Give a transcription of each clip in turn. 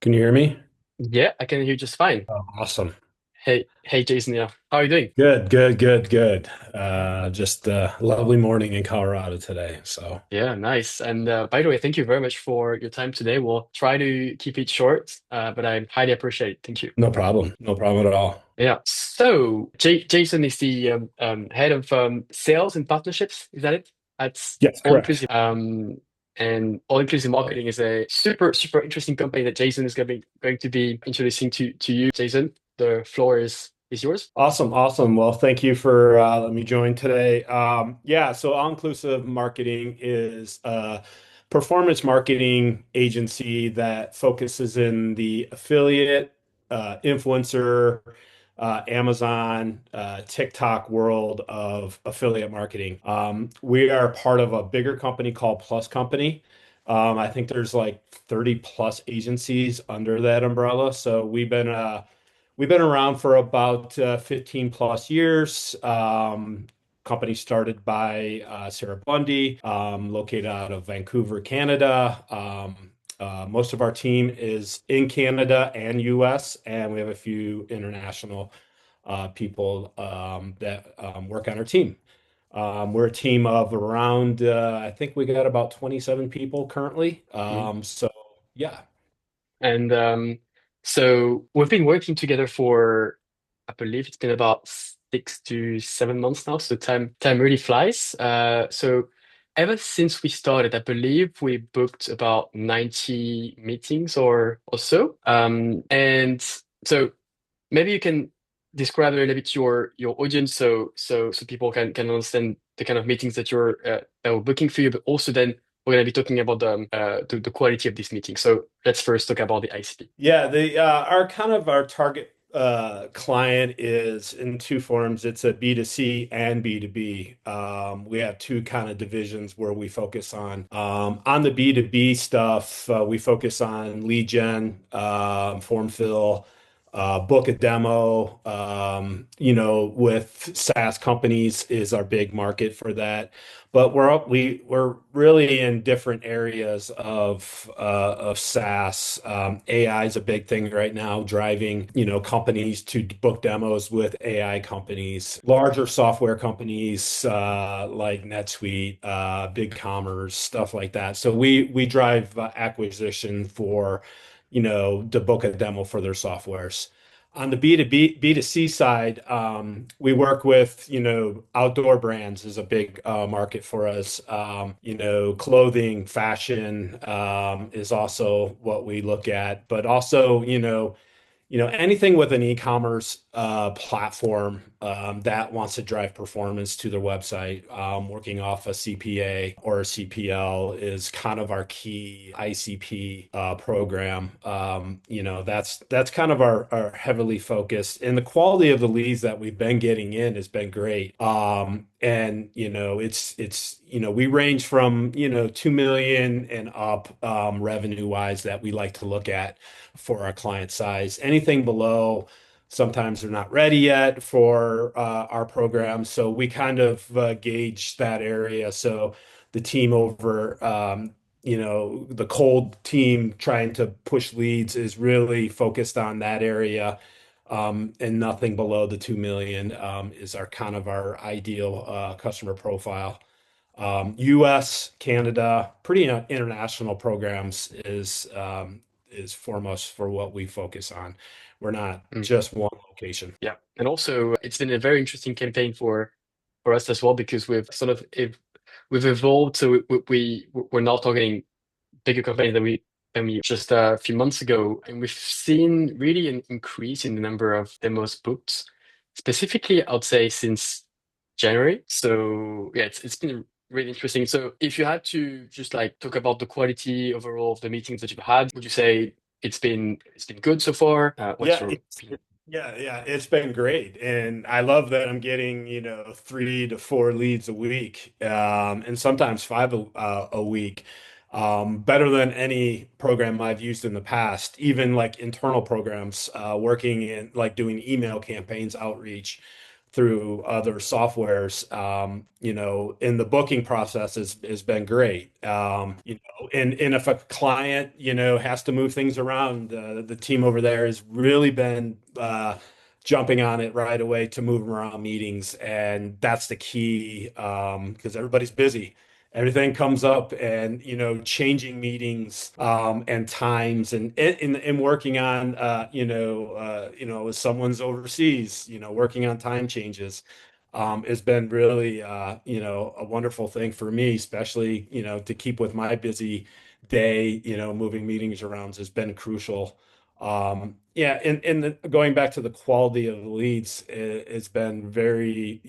Can you hear me? Yeah, I can hear you just fine. Oh, awesome. Hey, Jason. Yeah, how are you doing? Good, good, good, good. Just a lovely morning in Colorado today. So Yeah, nice. And by the way, thank you very much for your time today. We'll try to keep it short, but I highly appreciate it. Thank you. no problem. No problem at all. Yeah. So, Jason is the head of sales and partnerships. Is that it? At Yes, All correct. Inclusive. And All Inclusive Marketing is a super interesting company that Jason is going to be introducing to you, Jason. The floor is yours. Awesome, awesome. Well, thank you for letting me join today. Yeah, so all-inclusive marketing is a performance marketing agency that focuses in the affiliate, influencer, Amazon, TikTok world of affiliate marketing. We are part of a bigger company called Plus Company. I think there's like 30 plus agencies under that umbrella. So we've been around for about 15 plus years. Company started by Sarah Bundy, located out of Vancouver, Canada. Most of our team is in Canada and US, and we have a few international people that work on our team. We're a team of around, I think we got about 27 people currently. So, yeah. And so we've been working together for, I believe it's been about 6 to 7 months now. So time really flies. So ever since we started, I believe we booked about 90 meetings or so. And so maybe you can describe a little bit your audience so people can understand the kind of meetings that we're booking for you, but also then we're going to be talking about the quality of this meeting. So let's first talk about the ICP. Yeah, the our target client is in two forms. It's a B2C and B2B. We have two kind of divisions where we focus on. On the B2B stuff, we focus on lead gen, form fill, book a demo. With SaaS companies is our big market for that. But we're really in different areas of SaaS. AI is a big thing right now, driving companies to book demos with AI companies, larger software companies like NetSuite, BigCommerce, stuff like that. So we drive acquisition for to book a demo for their softwares. On the B2B, B2C side, we work with, outdoor brands is a big market for us. Clothing, fashion, is also what we look at, but also, anything with an e-commerce platform that wants to drive performance to their website, working off a CPA or a CPL is kind of our key ICP program. That's kind of our heavily focused, and the quality of the leads that we've been getting in has been great. And we range from 2 million and up revenue wise that we like to look at for our client size. Anything below, sometimes they're not ready yet for our program. So we kind of gauge that area. So the team over, the cold team trying to push leads is really focused on that area. And nothing below the 2 million is our kind of our ideal customer profile. US, Canada, pretty international programs is foremost for what we focus on. We're not Mm, just one location. yeah, and also it's been a very interesting campaign for us as well because we've evolved. So we're now targeting bigger companies than we just a few months ago, and we've seen really an increase in the number of demos booked, specifically, I'd say since January. So yeah, it's been really interesting. So if you had to just like talk about the quality overall of the meetings that you've had, would you say it's been good so far? What's Yeah, your opinion? yeah, it's been great. And I love that I'm getting, 3 to 4 leads a week, and sometimes five a week. Better than any program I've used in the past, even like internal programs, working in like doing email campaigns, outreach through other softwares, in the booking process has been great. And if a client, has to move things around, the team over there has really been jumping on it right away to move around meetings. And that's the key, because everybody's busy. Everything comes up and, changing meetings and times and working on, if someone's overseas, working on time changes has been really, a wonderful thing for me, especially, to keep with my busy day, moving meetings around has been crucial. Yeah, and going back to the quality of the leads, it's been very,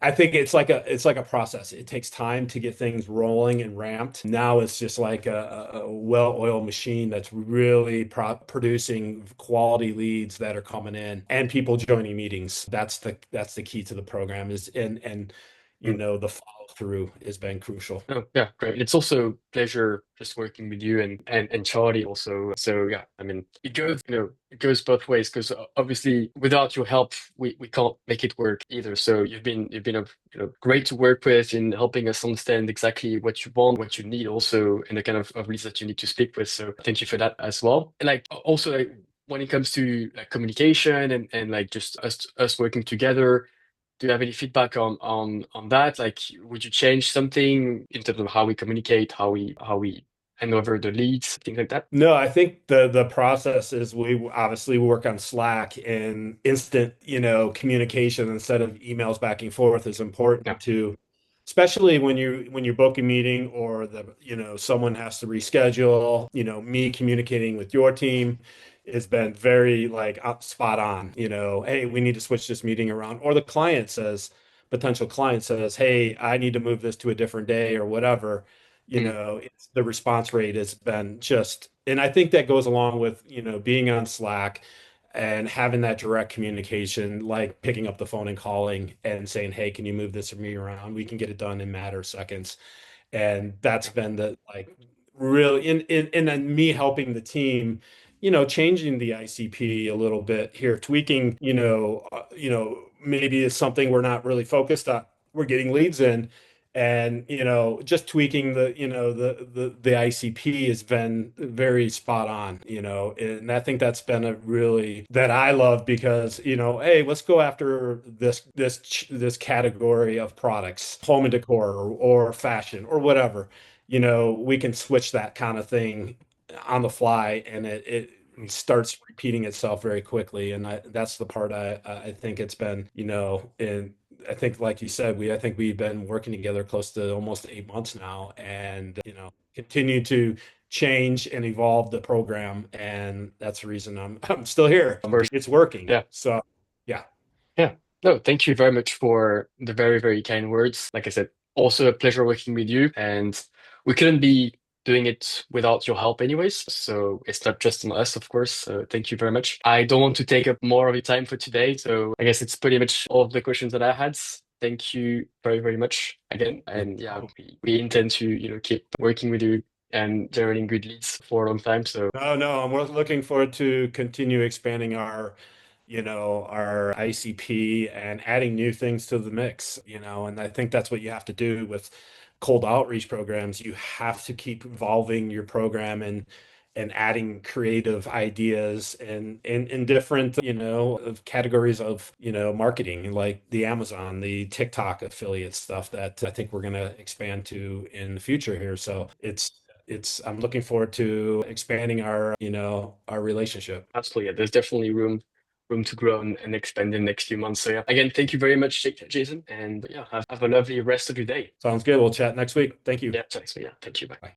I think it's like a process. It takes time to get things rolling and ramped. Now it's just like a well-oiled machine that's really producing quality leads that are coming in and people joining meetings. That's the key to the program is and the follow through has been crucial. Oh, yeah, great. It's also pleasure just working with you and Charlie also. So yeah, I mean, it goes both ways because obviously without your help, we can't make it work either. So you've been great to work with in helping us understand exactly what you want, what you need also, and the kind of leads that you need to speak with. So thank you for that as well. And like also like when it comes to like communication and like just us working together. Do you have any feedback on that? Like, would you change something in terms of how we communicate, how we hand over the leads, things like that? No, I think the process is we obviously work on Slack and instant, communication instead of emails back and forth is Yeah. important to, especially when you book a meeting or someone has to reschedule, me communicating with your team has been very like spot on, hey, we need to switch this meeting around. Or the potential client says, hey, I need to move this to a different day or whatever. Mm, The response rate has been and I think that goes along with, being on Slack and having that direct communication, like picking up the phone and calling and saying, hey, can you move this for me around? We can get it done in a matter of seconds. And that's been the like really in then me helping the team, changing the ICP a little bit here, tweaking, maybe it's something we're not really focused on. We're getting leads in and just tweaking the ICP has been very spot on, and I think that's been a really that I love because hey, let's go after this category of products, home and decor or fashion or whatever. We can switch that kind of thing on the fly and it starts repeating itself very quickly. And that's the part I think it's been, and I think, like you said, I think we've been working together close to almost 8 months now, and continue to change and evolve the program, and that's the reason I'm still here. of course. It's working. Yeah. So yeah, Yeah. No, thank you very much for the very, very kind words. Like I said, also a pleasure working with you. And we couldn't be doing it without your help anyways. So it's not just on us, of course. So thank you very much. I don't want to take up more of your time for today. So I guess it's pretty much all of the questions that I had. Thank you very, very much again. no And yeah, problem. we intend to, keep working with you and generating good leads for a long time. So No, I'm looking forward to continue expanding our ICP and adding new things to the mix, and I think that's what you have to do with cold outreach programs. You have to keep evolving your program and adding creative ideas and in different, of categories of, marketing, like the Amazon, the TikTok affiliate stuff that I think we're going to expand to in the future here. So I'm looking forward to expanding our relationship. absolutely, yeah, there's definitely room to grow and expand in the next few months. So yeah, again, thank you very much, Jason, and yeah, have a lovely rest of your day. Sounds good. We'll chat next week. Thank you. Yeah, thanks. Yeah, thank you. Bye. Bye.